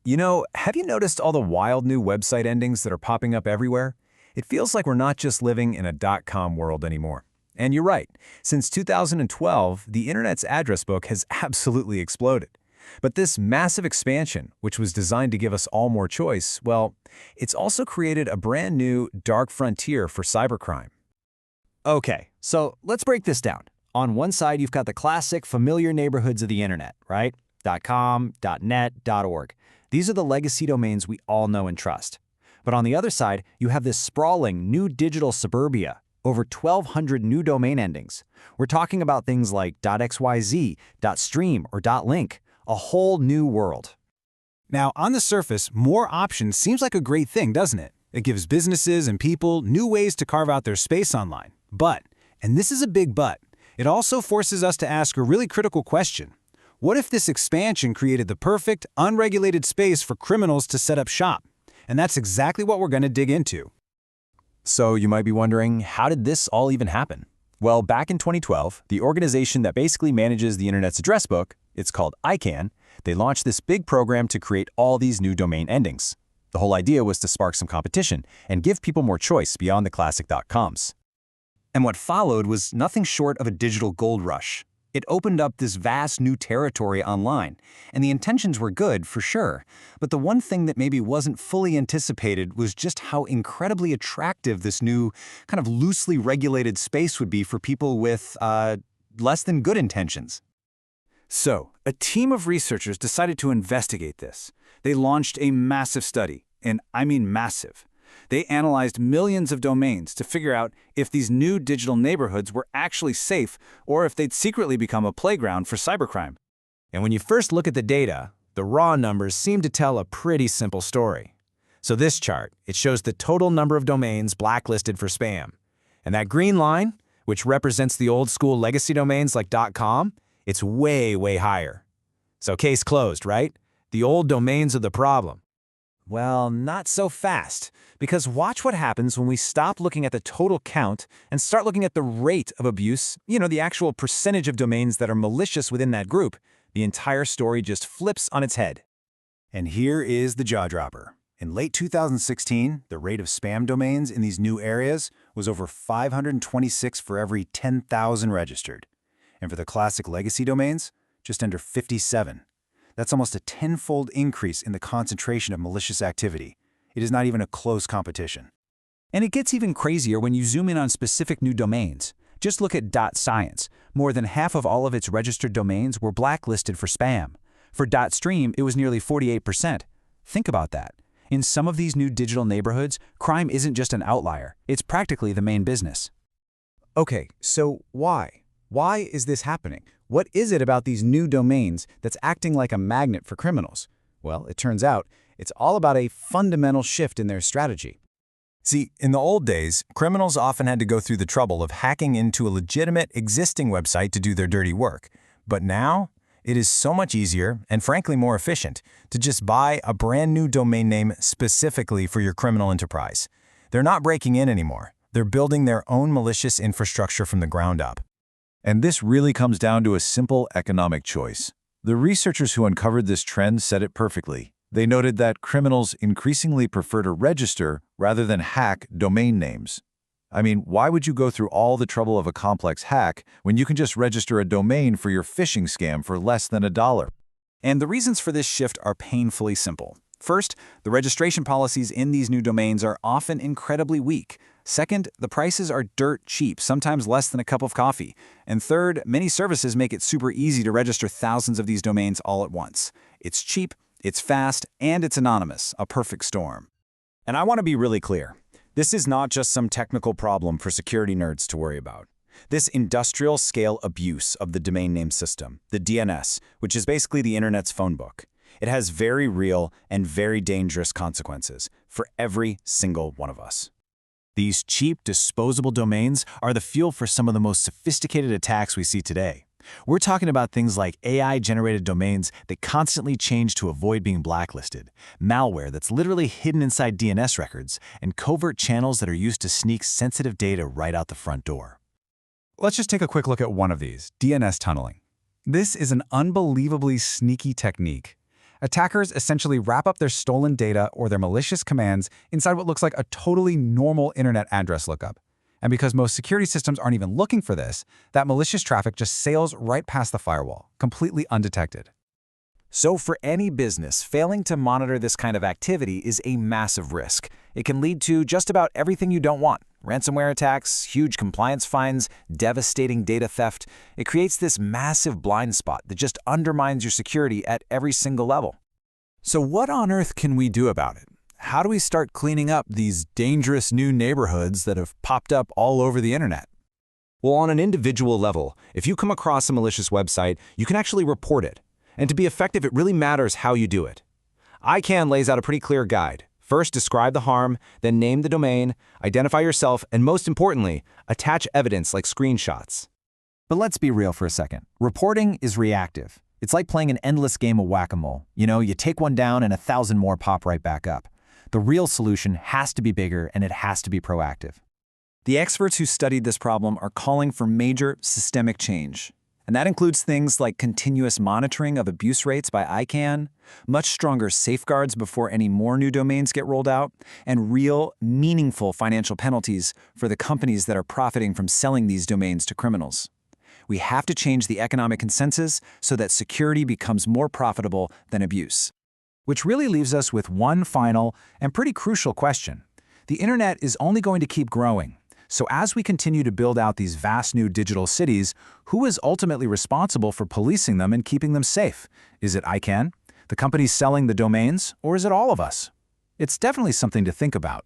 Have you noticed all the wild new website endings that are popping up everywhere? It feels like we're not just living in a .com world anymore. And you're right. Since 2012, the Internet's address book has absolutely exploded. But this massive expansion, which was designed to give us all more choice, well, it's also created a brand new dark frontier for cybercrime. Okay, so let's break this down. On one side, you've got the classic familiar neighborhoods of the internet, right? .com, .net, .org. These are the legacy domains we all know and trust. But on the other side, you have this sprawling new digital suburbia, over 1,200 new domain endings. We're talking about things like .xyz, .stream, or .link, a whole new world. Now, on the surface, more options seems like a great thing, doesn't it? It gives businesses and people new ways to carve out their space online. But, and this is a big but, it also forces us to ask a really critical question. What if this expansion created the perfect, unregulated space for criminals to set up shop? And that's exactly what we're going to dig into. So you might be wondering, how did this all even happen? Well, back in 2012, the organization that basically manages the Internet's address book, it's called ICANN, they launched this big program to create all these new domain endings. The whole idea was to spark some competition and give people more choice beyond the classic .coms. And what followed was nothing short of a digital gold rush. It opened up this vast new territory online, and the intentions were good for sure. But the one thing that maybe wasn't fully anticipated was just how incredibly attractive this new, kind of loosely regulated space would be for people with less than good intentions. So, a team of researchers decided to investigate this. They launched a massive study, and I mean massive. They analyzed millions of domains to figure out if these new digital neighborhoods were actually safe or if they'd secretly become a playground for cybercrime. And when you first look at the data, the raw numbers seem to tell a pretty simple story. So this chart, it shows the total number of domains blacklisted for spam. And that green line, which represents the old school legacy domains like .com, it's way, way higher. So case closed, right? The old domains are the problem. Well, not so fast, because watch what happens when we stop looking at the total count and start looking at the rate of abuse, the actual percentage of domains that are malicious within that group. The entire story just flips on its head. And here is the jaw-dropper. In late 2016, the rate of spam domains in these new areas was over 526 for every 10,000 registered. And for the classic legacy domains, just under 57. That's almost a tenfold increase in the concentration of malicious activity. It is not even a close competition. And it gets even crazier when you zoom in on specific new domains. Just look at .science. More than half of all of its registered domains were blacklisted for spam. For .stream, it was nearly 48%. Think about that. In some of these new digital neighborhoods, crime isn't just an outlier. It's practically the main business. Okay, so why? Why is this happening? What is it about these new domains that's acting like a magnet for criminals? Well, it turns out it's all about a fundamental shift in their strategy. See, in the old days, criminals often had to go through the trouble of hacking into a legitimate existing website to do their dirty work. But now, it is so much easier and frankly more efficient to just buy a brand new domain name specifically for your criminal enterprise. They're not breaking in anymore. They're building their own malicious infrastructure from the ground up. And this really comes down to a simple economic choice. The researchers who uncovered this trend said it perfectly. They noted that criminals increasingly prefer to register rather than hack domain names. I mean, why would you go through all the trouble of a complex hack when you can just register a domain for your phishing scam for less than $1? And the reasons for this shift are painfully simple. First, the registration policies in these new domains are often incredibly weak. Second, the prices are dirt cheap, sometimes less than a cup of coffee. And third, many services make it super easy to register thousands of these domains all at once. It's cheap, it's fast, and it's anonymous, a perfect storm. And I want to be really clear. This is not just some technical problem for security nerds to worry about. This industrial-scale abuse of the domain name system, the DNS, which is basically the Internet's phone book, it has very real and very dangerous consequences for every single one of us. These cheap, disposable domains are the fuel for some of the most sophisticated attacks we see today. We're talking about things like AI-generated domains that constantly change to avoid being blacklisted, malware that's literally hidden inside DNS records, and covert channels that are used to sneak sensitive data right out the front door. Let's just take a quick look at one of these, DNS tunneling. This is an unbelievably sneaky technique. Attackers essentially wrap up their stolen data or their malicious commands inside what looks like a totally normal internet address lookup. And because most security systems aren't even looking for this, that malicious traffic just sails right past the firewall, completely undetected. So for any business, failing to monitor this kind of activity is a massive risk. It can lead to just about everything you don't want. Ransomware attacks, huge compliance fines, devastating data theft. It creates this massive blind spot that just undermines your security at every single level. So what on earth can we do about it? How do we start cleaning up these dangerous new neighborhoods that have popped up all over the internet? Well, on an individual level, if you come across a malicious website, you can actually report it. And to be effective, it really matters how you do it. ICANN lays out a pretty clear guide. First, describe the harm, then name the domain, identify yourself, and most importantly, attach evidence like screenshots. But let's be real for a second. Reporting is reactive. It's like playing an endless game of whack-a-mole. You take one down and 1,000 more pop right back up. The real solution has to be bigger and it has to be proactive. The experts who studied this problem are calling for major systemic change. And that includes things like continuous monitoring of abuse rates by ICANN, much stronger safeguards before any more new domains get rolled out, and real, meaningful financial penalties for the companies that are profiting from selling these domains to criminals. We have to change the economic consensus so that security becomes more profitable than abuse. Which really leaves us with one final and pretty crucial question. The internet is only going to keep growing. So as we continue to build out these vast new digital cities, who is ultimately responsible for policing them and keeping them safe? Is it ICANN, the companies selling the domains, or is it all of us? It's definitely something to think about.